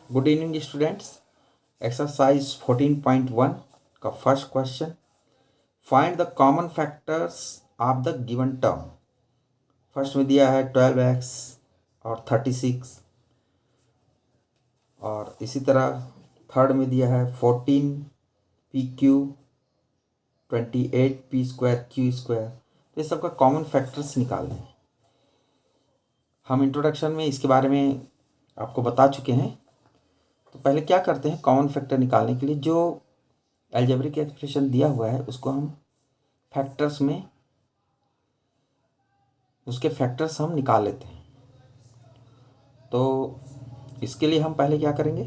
Good evening students. Exercise 14.1 का first question, find the common factors of the given term. First में दिया है 12x और 36, और इसी तरह थर्ड में दिया है 14pq 28p² तो ये सबका कॉमन फैक्टर्स निकालने हैं। हम इंट्रोडक्शन में इसके बारे में आपको बता चुके हैं। तो पहले क्या करते हैं, कॉमन फैक्टर निकालने के लिए जो अलजेब्रिक एक्सप्रेशन दिया हुआ है उसको हम फैक्टर्स में उसके फैक्टर्स हम निकाल लेते हैं। तो इसके लिए हम पहले क्या करेंगे,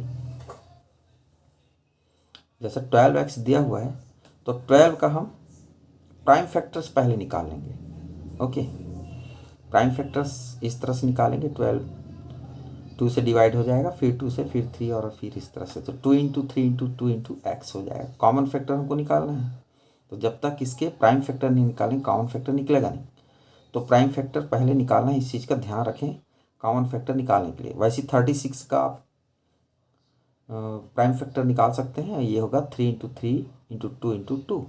जैसे 12x दिया हुआ है तो 12 का हम प्राइम फैक्टर्स पहले निकाल लेंगे। ओके, प्राइम फैक्टर्स इस तरह से निकालेंगे, 12 2 से डिवाइड हो जाएगा, फिर 2 से, फिर 3 और फिर इस तरह से, तो 2 इंटू 3 इंटू 2 इंटू एक्स हो जाएगा। कॉमन फैक्टर हमको निकालना है, तो जब तक इसके प्राइम फैक्टर नहीं निकालेंगे कॉमन फैक्टर निकलेगा नहीं। तो प्राइम फैक्टर पहले निकालना है, इस चीज़ का ध्यान रखें कॉमन फैक्टर निकालने के लिए। वैसे 36 का आप प्राइम फैक्टर निकाल सकते हैं, ये होगा 3 इंटू 3 इंटू 2 इंटू 2।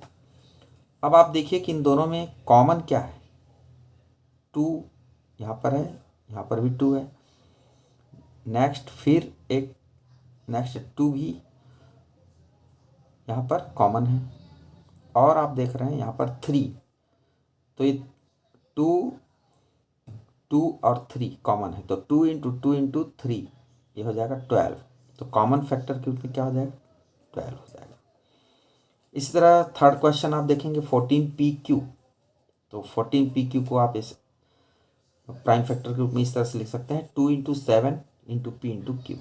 अब आप देखिए कि इन दोनों में कॉमन क्या है, 2 यहाँ पर है, यहाँ पर भी 2 है, नेक्स्ट फिर एक नेक्स्ट 2 भी यहाँ पर कॉमन है, और आप देख रहे हैं यहाँ पर 3, तो ये 2 और 3 कॉमन है, तो 2 इंटू 2 इंटू 3 ये हो जाएगा 12। तो कॉमन फैक्टर के रूप में क्या हो जाएगा, 12 हो जाएगा। इसी तरह थर्ड क्वेश्चन आप देखेंगे 14pq, तो 14pq को आप इस प्राइम फैक्टर के रूप में इस तरह से लिख सकते हैं, 2 into 7 into p into q।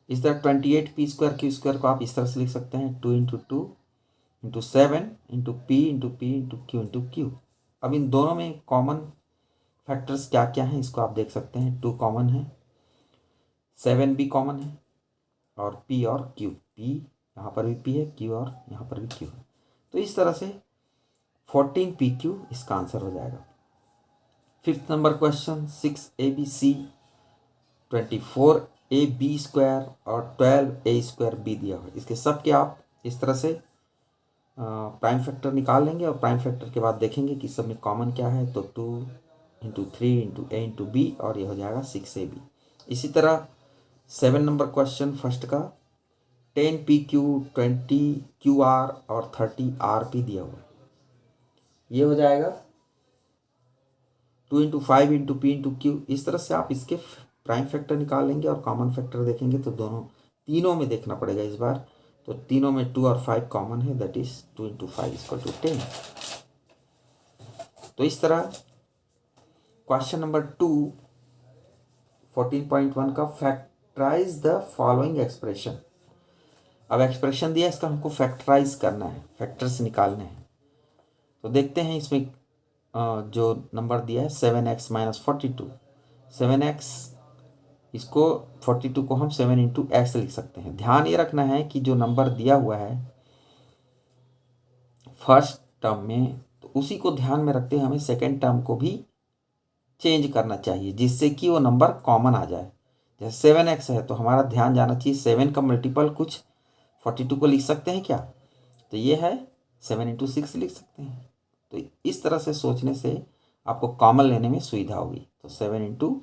इस तरह 28p² q² को आप इस तरह से लिख सकते हैं, 2 into 2 into 7 into p into p into q into q। अब इन दोनों में कॉमन फैक्टर्स क्या क्या हैं इसको आप देख सकते हैं, 2 कॉमन है, 7 भी कॉमन है, और p और q, p यहाँ पर भी p है, q और यहाँ पर भी q है। तो इस तरह से 14pq इसका आंसर हो जाएगा। Fifth number question, 6abc 24ab² और 12a² दिया हुआ है। इसके सब के आप इस तरह से प्राइम फैक्टर निकाल लेंगे, और प्राइम फैक्टर के बाद देखेंगे कि सब में कॉमन क्या है, तो 2 into 3 into a into b, और ये हो जाएगा 6ab। इसी तरह 7 नंबर क्वेश्चन फर्स्ट का 10pq 20qr और 30rp दिया हुआ है, ये हो जाएगा 2 into 5 into p into q। इस तरह से आप इसके प्राइम फैक्टर निकाल लेंगे, और कॉमन फैक्टर देखेंगे तो तीनों में देखना पड़ेगा इस बार, तो तीनों में 2 और 5 कॉमन है, that is 2 into 5 equal to 10। तो इस तरह क्वेश्चन नंबर 2 14.1 का फैक्टराइज द फॉलोइंग एक्सप्रेशन। अब एक्सप्रेशन दिया, इसका हमको फैक्टराइज करना है, फैक्टर्स निकालने हैं। तो देखते हैं इसमें जो नंबर दिया है 7x माइनस 42, 7x इसको 42 को हम 7 इंटू एक्स लिख सकते हैं। ध्यान ये रखना है कि जो नंबर दिया हुआ है फर्स्ट टर्म में, तो उसी को ध्यान में रखते हुए हमें सेकेंड टर्म को भी चेंज करना चाहिए, जिससे कि वो नंबर कॉमन आ जाए। जैसे 7x है तो हमारा ध्यान जाना चाहिए 7 का मल्टीपल कुछ 42 को लिख सकते हैं क्या, तो ये है 7 इंटू 6 लिख सकते हैं। तो इस तरह से सोचने से आपको कॉमन लेने में सुविधा होगी। तो 7 इंटू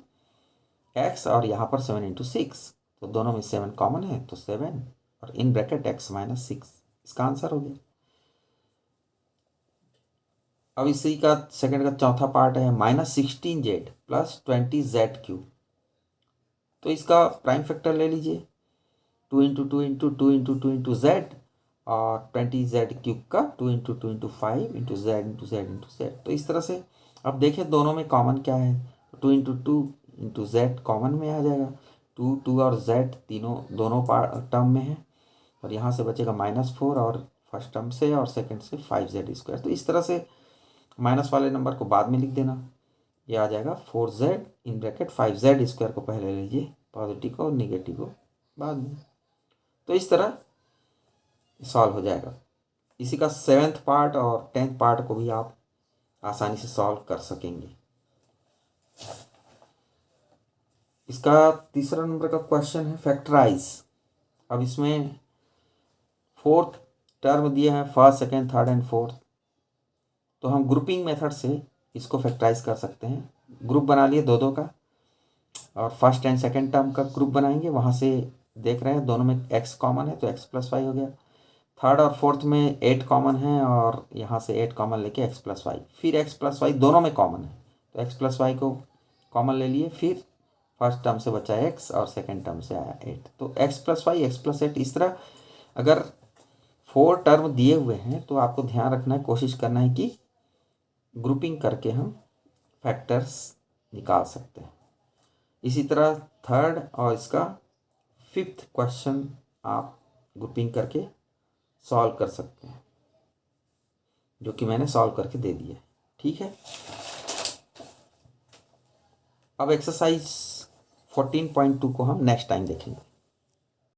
एक्स और यहाँ पर 7 इंटू 6, तो दोनों में 7 कॉमन है, तो 7 और इन ब्रैकेट x माइनस 6, इसका आंसर हो गया। अब इसी का सेकंड का चौथा पार्ट है -16z प्लस 20z³। तो इसका प्राइम फैक्टर ले लीजिए, 2 into 2 into 2 into 2 into Z, और 20z³ का 2 into 2 into 5 into Z into Z into Z. तो इस तरह से अब देखें दोनों में कॉमन क्या है, 2 इंटू 2 इंटू जेड कॉमन में आ जाएगा, 2 और जेड दोनों टर्म में है, और यहाँ से बचेगा -4 और फर्स्ट टर्म से और सेकंड से 5z²। तो इस तरह से माइनस वाले नंबर को बाद में लिख देना, ये आ जाएगा 4z इन ब्रैकेट 5z² को पहले लीजिए, पॉजिटिव को और निगेटिव को बाद में। तो इस तरह सॉल्व हो जाएगा। इसी का 7th पार्ट और 10th पार्ट को भी आप आसानी से सॉल्व कर सकेंगे। इसका तीसरा नंबर का क्वेश्चन है फैक्टराइज। अब इसमें फोर्थ टर्म दिए हैं, first, second, third and fourth, तो हम ग्रुपिंग मेथड से इसको फैक्टराइज कर सकते हैं। ग्रुप बना लिए दो दो का, और फर्स्ट एंड सेकेंड टर्म का ग्रुप बनाएंगे। वहाँ से देख रहे हैं दोनों में x कॉमन है तो x प्लस वाई हो गया। थर्ड और फोर्थ में 8 कॉमन है और यहाँ से 8 कॉमन लेके x प्लस वाई, फिर x प्लस वाई दोनों में कॉमन है तो x प्लस वाई को कॉमन ले लिए, फिर फर्स्ट टर्म से बचा x और सेकेंड टर्म से आया 8, तो x plus y, x plus 8। इस तरह अगर 4 टर्म दिए हुए हैं तो आपको ध्यान रखना है, कोशिश करना है कि ग्रुपिंग करके हम फैक्टर्स निकाल सकते हैं। इसी तरह थर्ड और इसका फिफ्थ क्वेश्चन आप ग्रुपिंग करके सॉल्व कर सकते हैं, जो कि मैंने सॉल्व करके दे दिया है। ठीक है, अब एक्सरसाइज 14.2 को हम नेक्स्ट टाइम देखेंगे।